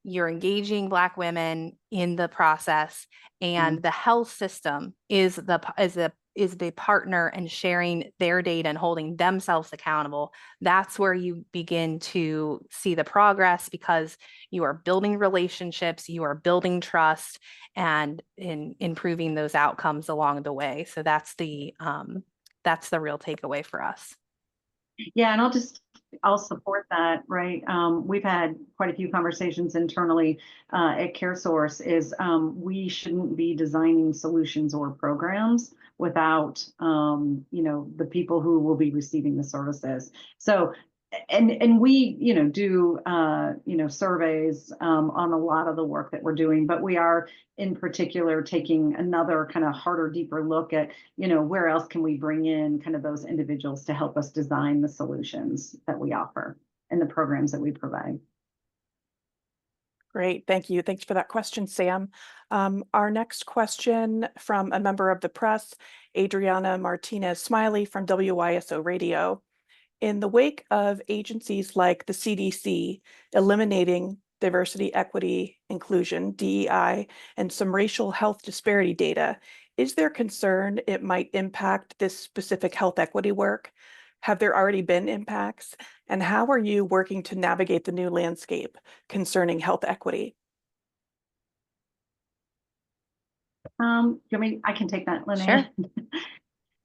you're engaging Black women in the process, and the health system is the partner and sharing their data and holding themselves accountable. That's where you begin to see the progress, because you are building relationships, you are building trust, and improving those outcomes along the way. So that's the real takeaway for us. Yeah, and I'll support that, right? We've had quite a few conversations internally at CareSource. We shouldn't be designing solutions or programs without the people who will be receiving the services. So and we do surveys on a lot of the work that we're doing, but we are in particular taking another kind of harder, deeper look at where else can we bring in kind of those individuals to help us design the solutions that we offer and the programs that we provide. Great, thank you. Thanks for that question, Sam. Our next question from a member of the press, Adriana Martinez Smiley from WYSO Radio. In the wake of agencies like the CDC eliminating diversity, equity, inclusion, DEI, and some racial health disparity data, is there concern it might impact this specific health equity work? Have there already been impacts? And how are you working to navigate the new landscape concerning health equity? I can take that, Linnea.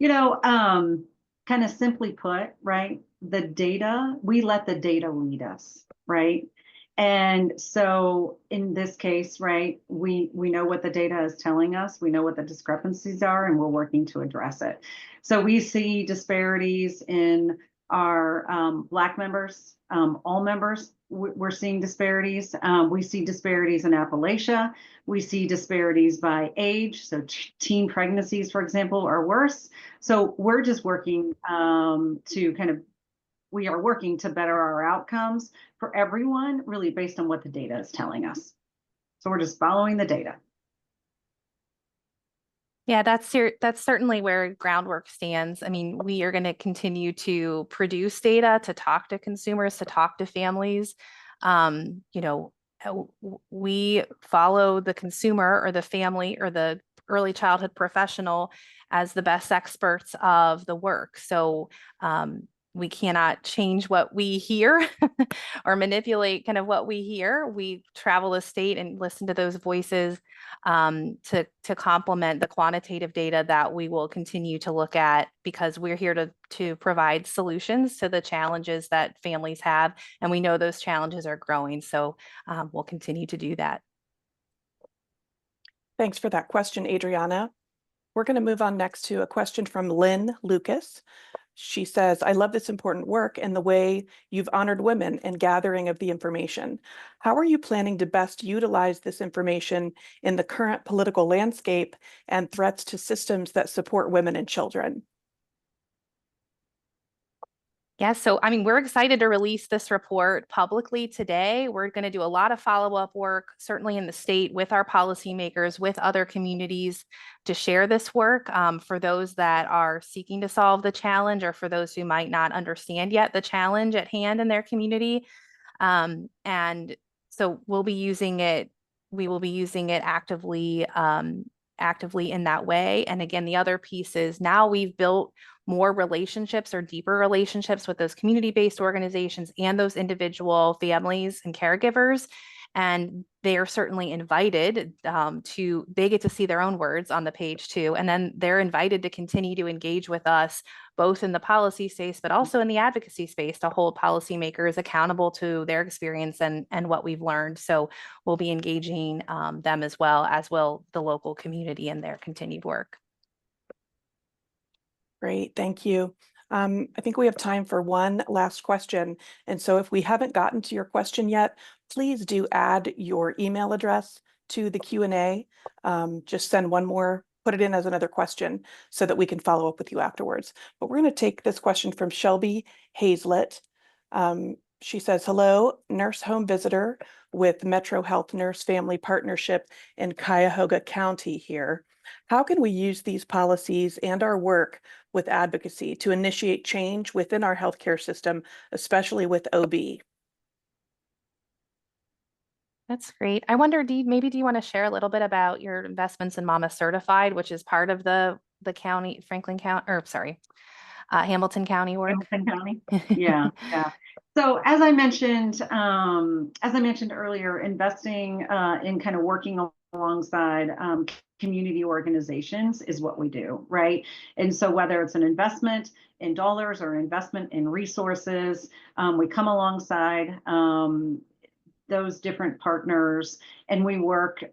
Sure. Kind of simply put, right? We let the data lead us, right? And so in this case, right, we know what the data is telling us, we know what the discrepancies are, and we're working to address it. So we see disparities in our Black members, all members. We're seeing disparities. We see disparities in Appalachia. We see disparities by age. So teen pregnancies, for example, are worse. So we're just working we are working to better our outcomes for everyone, really based on what the data is telling us. So we're just following the data. Yeah, that's certainly where Groundwork stands. I mean, we are going to continue to produce data, to talk to consumers, to talk to families. We follow the consumer or the family or the early childhood professional as the best experts of the work. So we cannot change what we hear or manipulate kind of what we hear. We travel the state and listen to those voices to complement the quantitative data that we will continue to look at, because we're here to provide solutions to the challenges that families have. And we know those challenges are growing. So we'll continue to do that. Thanks for that question, Adriana. We're going to move on next to a question from Lynn Lucas. She says, I love this important work and the way you've honored women and gathering of the information. How are you planning to best utilize this information in the current political landscape and threats to systems that support women and children? Yeah, so I mean, we're excited to release this report publicly today. We're going to do a lot of follow-up work, certainly in the state with our policymakers, with other communities to share this work for those that are seeking to solve the challenge or for those who might not understand yet the challenge at hand in their community. And so we'll be using it, we will be using it actively in that way. And again, the other piece is now we've built more relationships or deeper relationships with those community-based organizations and those individual families and caregivers. And they are certainly invited they get to see their own words on the page too. And then they're invited to continue to engage with us, both in the policy space, but also in the advocacy space to hold policymakers accountable to their experience and what we've learned. So we'll be engaging them as well, as will the local community in their continued work. Great, thank you. I think we have time for one last question. And so if we haven't gotten to your question yet, please do add your email address to the Q&A. Just send one more, put it in as another question so that we can follow up with you afterwards. But we're going to take this question from Shelby Hazlett. She says, hello, nurse home visitor with Metro Health Nurse Family Partnership in Cuyahoga County here. How can we use these policies and our work with advocacy to initiate change within our healthcare system, especially with OB? That's great. I wonder, maybe do you want to share a little bit about your investments in Mama Certified, which is part of the county, Franklin County, or sorry, Hamilton County work? Hamilton County. Yeah, yeah. So as I mentioned earlier, investing in kind of working alongside community organizations is what we do, right? And so whether it's an investment in dollars or investment in resources, we come alongside those different partners and we work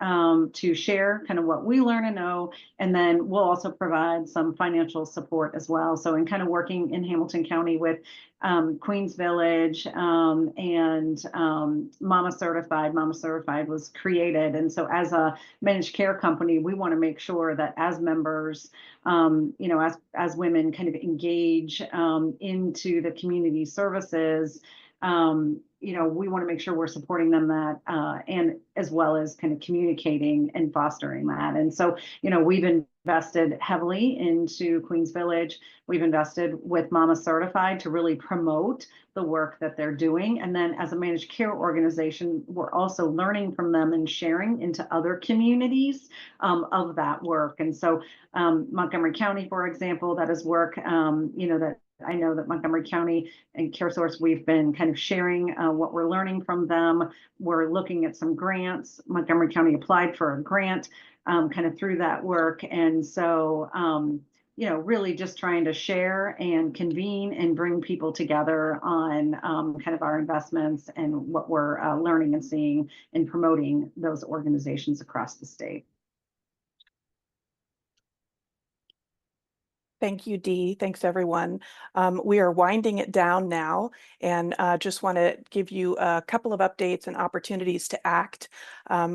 to share kind of what we learn and know, and then we'll also provide some financial support as well. So in kind of working in Hamilton County with Queens Village and Mama Certified was created. And so as a managed care company, we want to make sure that as members, as women kind of engage into the community services, we want to make sure we're supporting them that and as well as kind of communicating and fostering that. And so, we've invested heavily into Queens Village. We've invested with Mama Certified to really promote the work that they're doing. And then as a managed care organization, we're also learning from them and sharing into other communities of that work. And so Montgomery County, for example, that is work, that I know that Montgomery County and CareSource, we've been kind of sharing what we're learning from them. We're looking at some grants. Montgomery County applied for a grant kind of through that work. And so, really just trying to share and convene and bring people together on kind of our investments and what we're learning and seeing and promoting those organizations across the state. Thank you, Dee. Thanks, everyone. We are winding it down now and just want to give you a couple of updates and opportunities to act.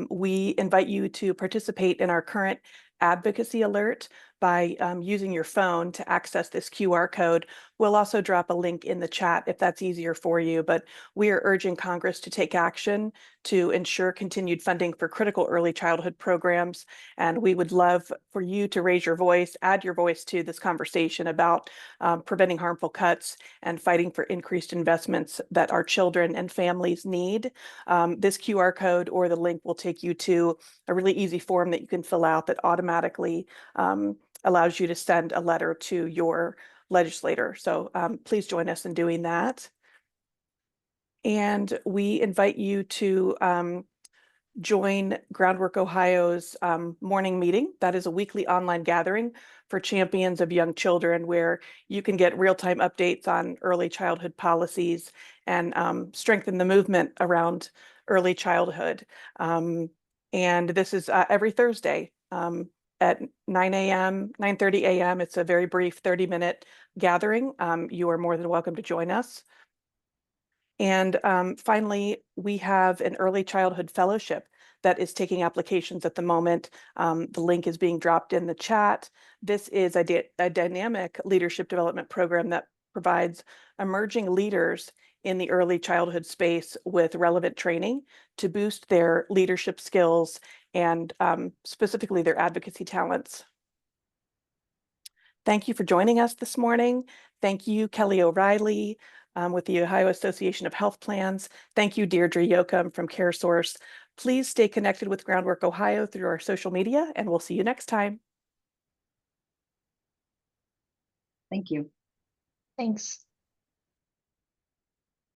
We invite you to participate in our current advocacy alert by using your phone to access this QR code. We'll also drop a link in the chat if that's easier for you, but we are urging Congress to take action to ensure continued funding for critical early childhood programs. And we would love for you to raise your voice, add your voice to this conversation about preventing harmful cuts and fighting for increased investments that our children and families need. This QR code or the link will take you to a really easy form that you can fill out that automatically allows you to send a letter to your legislator. So please join us in doing that. And we invite you to join Groundwork Ohio's morning meeting. That is a weekly online gathering for champions of young children where you can get real-time updates on early childhood policies and strengthen the movement around early childhood. And this is every Thursday at 9 a.m., 9:30 a.m. It's a very brief 30-minute gathering. You are more than welcome to join us. And finally, we have an early childhood fellowship that is taking applications at the moment. The link is being dropped in the chat. This is a dynamic leadership development program that provides emerging leaders in the early childhood space with relevant training to boost their leadership skills and specifically their advocacy talents. Thank you for joining us this morning. Thank you, Kelly O'Reilly with the Ohio Association of Health Plans. Thank you, Deirdre Yoakum from CareSource. Please stay connected with Groundwork Ohio through our social media, and we'll see you next time. Thank you. Thanks.